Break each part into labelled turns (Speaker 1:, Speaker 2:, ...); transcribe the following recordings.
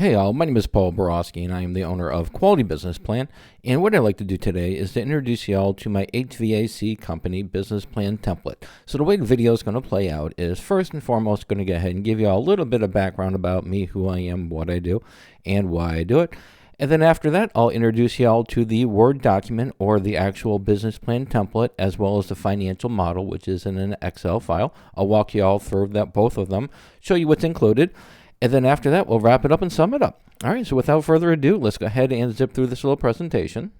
Speaker 1: Hey all, my name is Paul Borowski and I am the owner of Quality Business Plan. And what I'd like to do today is to introduce you all to my HVAC company business plan template. So the way the video is going to play out is first and foremost going to go ahead and give you all a little bit of background about me, who I am, what I do, and why I do it. And then after that, I'll introduce you all to the Word document or the actual business plan template, as well as the financial model, which is in an Excel file. I'll walk you all through that, both of them, show you what's included. And then after that, we'll wrap it up and sum it up. All right, so without further ado, let's go ahead and zip through this little presentation.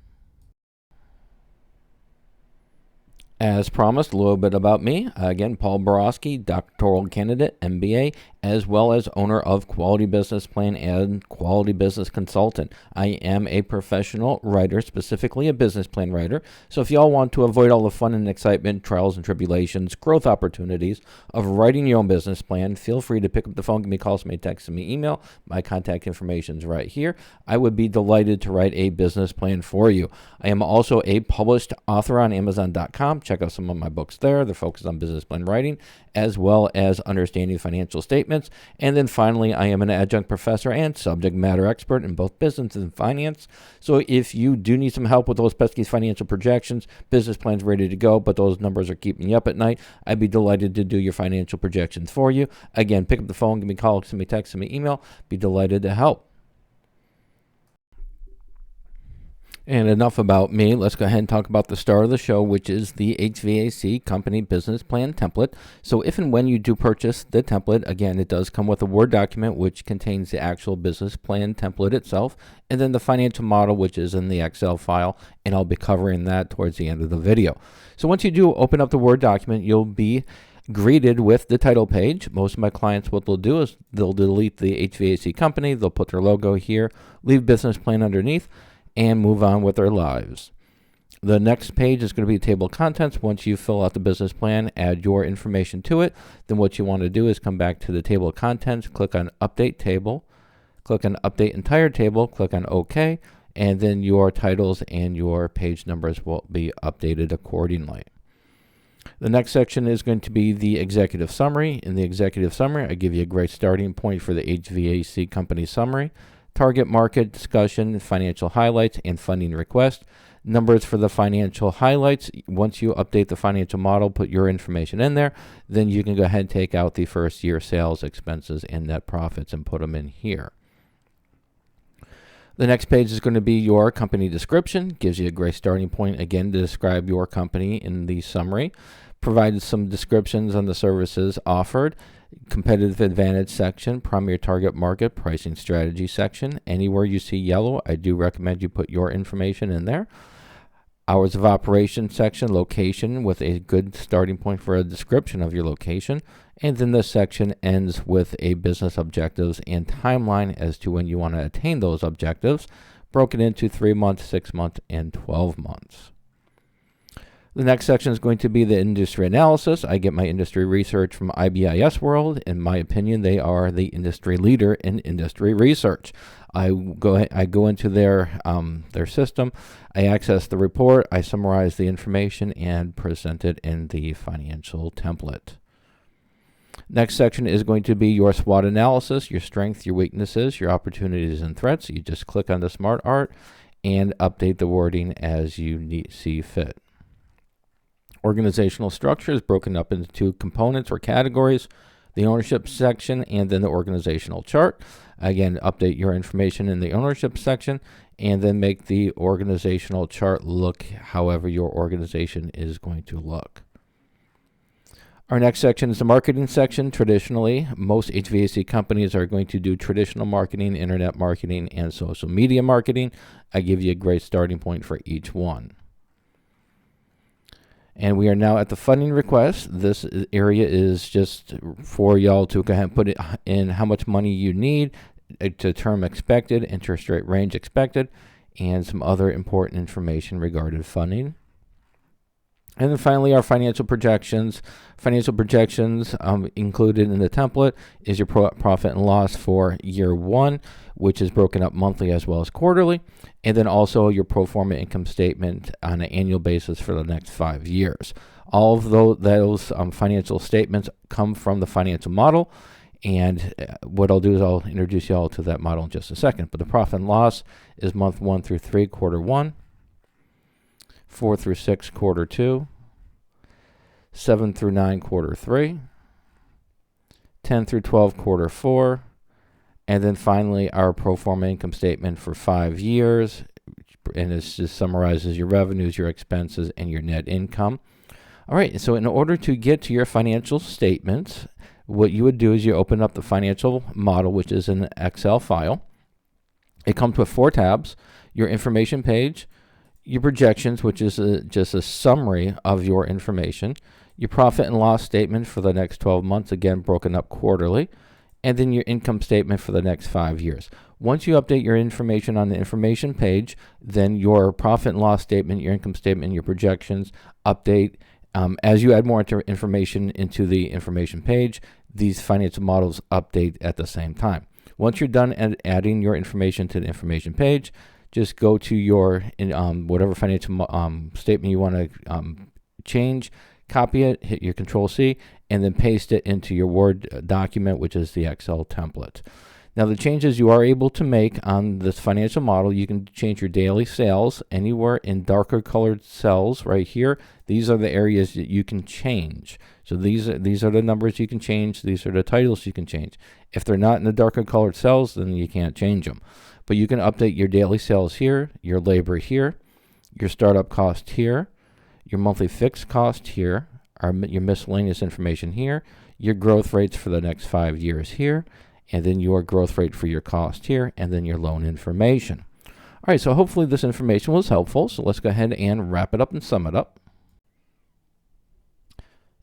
Speaker 1: As promised, a little bit about me. Again, Paul Borowski, doctoral candidate, MBA, as well as owner of Quality Business Plan and Quality Business Consultant. I am a professional writer, specifically a business plan writer. So if y'all want to avoid all the fun and excitement, trials and tribulations, growth opportunities of writing your own business plan, feel free to pick up the phone, give me a call, send me a text, send me email. My contact information is right here. I would be delighted to write a business plan for you. I am also a published author on Amazon.com. Check out some of my books there. They're focused on business plan writing, as well as understanding financial statements. And then finally, I am an adjunct professor and subject matter expert in both business and finance. So if you do need some help with those pesky financial projections, business plans ready to go, but those numbers are keeping you up at night, I'd be delighted to do your financial projections for you. Again, pick up the phone, give me a call, send me a text, send me an email. Be delighted to help. And enough about me. Let's go ahead and talk about the star of the show, which is the HVAC company business plan template. So if and when you do purchase the template, again, it does come with a Word document, which contains the actual business plan template itself, and then the financial model, which is in the Excel file, and I'll be covering that towards the end of the video. So once you do open up the Word document, you'll be greeted with the title page. Most of my clients, what they'll do is they'll delete the HVAC company, they'll put their logo here, leave business plan underneath, and move on with their lives. The next page is going to be table of contents. Once you fill out the business plan, add your information to it, then what you want to do is come back to the table of contents, click on Update Table, click on Update Entire Table, click on OK, and then your titles and your page numbers will be updated accordingly. The next section is going to be the executive summary. In the executive summary, I give you a great starting point for the HVAC company summary. Target market discussion, financial highlights, and funding request. Numbers for the financial highlights. Once you update the financial model, put your information in there, then you can go ahead and take out the first year sales, expenses, and net profits and put them in here. The next page is going to be your company description. Gives you a great starting point, again, to describe your company in the summary. Provides some descriptions on the services offered. Competitive advantage section, primary target market, pricing strategy section. Anywhere you see yellow, I do recommend you put your information in there. Hours of operation section, location with a good starting point for a description of your location. And then this section ends with a business objectives and timeline as to when you want to attain those objectives, broken into 3 months, 6 months, and 12 months. The next section is going to be the industry analysis. I get my industry research from IBIS World. In my opinion, they are the industry leader in industry research. I go into their system. I access the report. I summarize the information and present it in the financial template. Next section is going to be your SWOT analysis, your strengths, your weaknesses, your opportunities and threats. You just click on the Smart Art and update the wording as you see fit. Organizational structure is broken up into two components or categories, the ownership section and then the organizational chart. Again, update your information in the ownership section and then make the organizational chart look however your organization is going to look. Our next section is the marketing section. Traditionally, most HVAC companies are going to do traditional marketing, internet marketing, and social media marketing. I give you a great starting point for each one. And we are now at the funding request. This area is just for y'all to go ahead and put it in how much money you need, to term expected, interest rate range expected, and some other important information regarding funding. And then finally, our financial projections. Financial projections included in the template is your profit and loss for year one, which is broken up monthly as well as quarterly, and then also your pro forma income statement on an annual basis for the next 5 years. All of those financial statements come from the financial model, And what I'll do is I'll introduce you all to that model in just a second. But the profit and loss is month 1 through 3, quarter 1, 4 through 6, quarter 2, 7 through 9, quarter 3, 10 through 12, quarter 4, and then finally our pro forma income statement for 5 years. And it just summarizes your revenues, your expenses, and your net income. All right, so in order to get to your financial statements, what you would do is you open up the financial model, which is an Excel file. It comes with 4 tabs: your information page, your projections, which is just a summary of your information, your profit and loss statement for the next 12 months, again broken up quarterly, and then your income statement for the next 5 years. Once you update your information on the information page, then your profit and loss statement, your income statement, your projections update. As you add more information into the information page, these financial models update at the same time. Once you're done adding your information to the information page, just go to your whatever financial statement you want to change, copy it, hit your Control-C, and then paste it into your Word document, which is the Excel template. Now, the changes you are able to make on this financial model, you can change your daily sales anywhere in darker colored cells right here. These are the areas that you can change. So these are the numbers you can change. These are the titles you can change. If they're not in the darker colored cells, then you can't change them. But you can update your daily sales here, your labor here, your startup cost here, your monthly fixed cost here, your miscellaneous information here, your growth rates for the next 5 years here, and then your growth rate for your cost here, and then your loan information. All right, so hopefully this information was helpful. So let's go ahead and wrap it up and sum it up.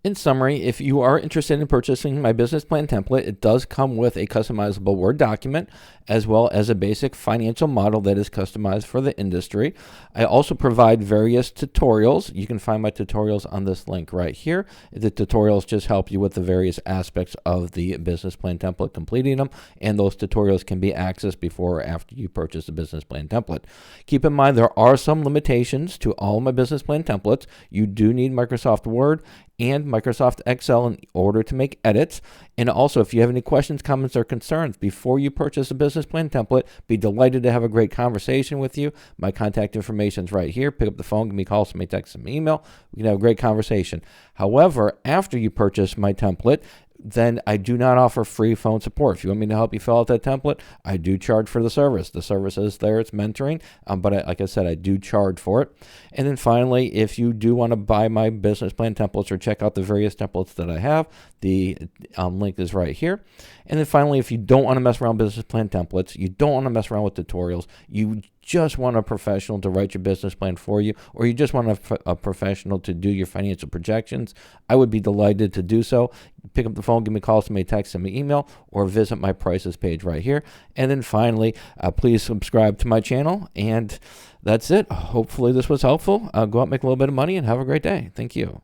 Speaker 1: In summary, if you are interested in purchasing my business plan template, it does come with a customizable Word document as well as a basic financial model that is customized for the industry. I also provide various tutorials. You can find my tutorials on this link right here. The tutorials just help you with the various aspects of the business plan template, completing them, and those tutorials can be accessed before or after you purchase the business plan template. Keep in mind there are some limitations to all my business plan templates. You do need Microsoft Word and Microsoft Excel in order to make edits. And also, if you have any questions, comments, or concerns before you purchase a business plan template, be delighted to have a great conversation with you. My contact information is right here. Pick up the phone, give me a call, send me a text, send me an email. We can have a great conversation. However, after you purchase my template, then I do not offer free phone support. If you want me to help you fill out that template, I do charge for the service. The service is there, it's mentoring, but like I said, I do charge for it. And then finally, if you do want to buy my business plan templates or check out the various templates that I have, the link is right here. And then finally, if you don't want to mess around with business plan templates, you don't want to mess around with tutorials, you just want a professional to write your business plan for you, or you just want a professional to do your financial projections, I would be delighted to do so. Pick up the phone, give me a call, send me a text, send me an email, or visit my prices page right here. And then finally, please subscribe to my channel. And that's it. Hopefully this was helpful. Go out, make a little bit of money, and have a great day. Thank you.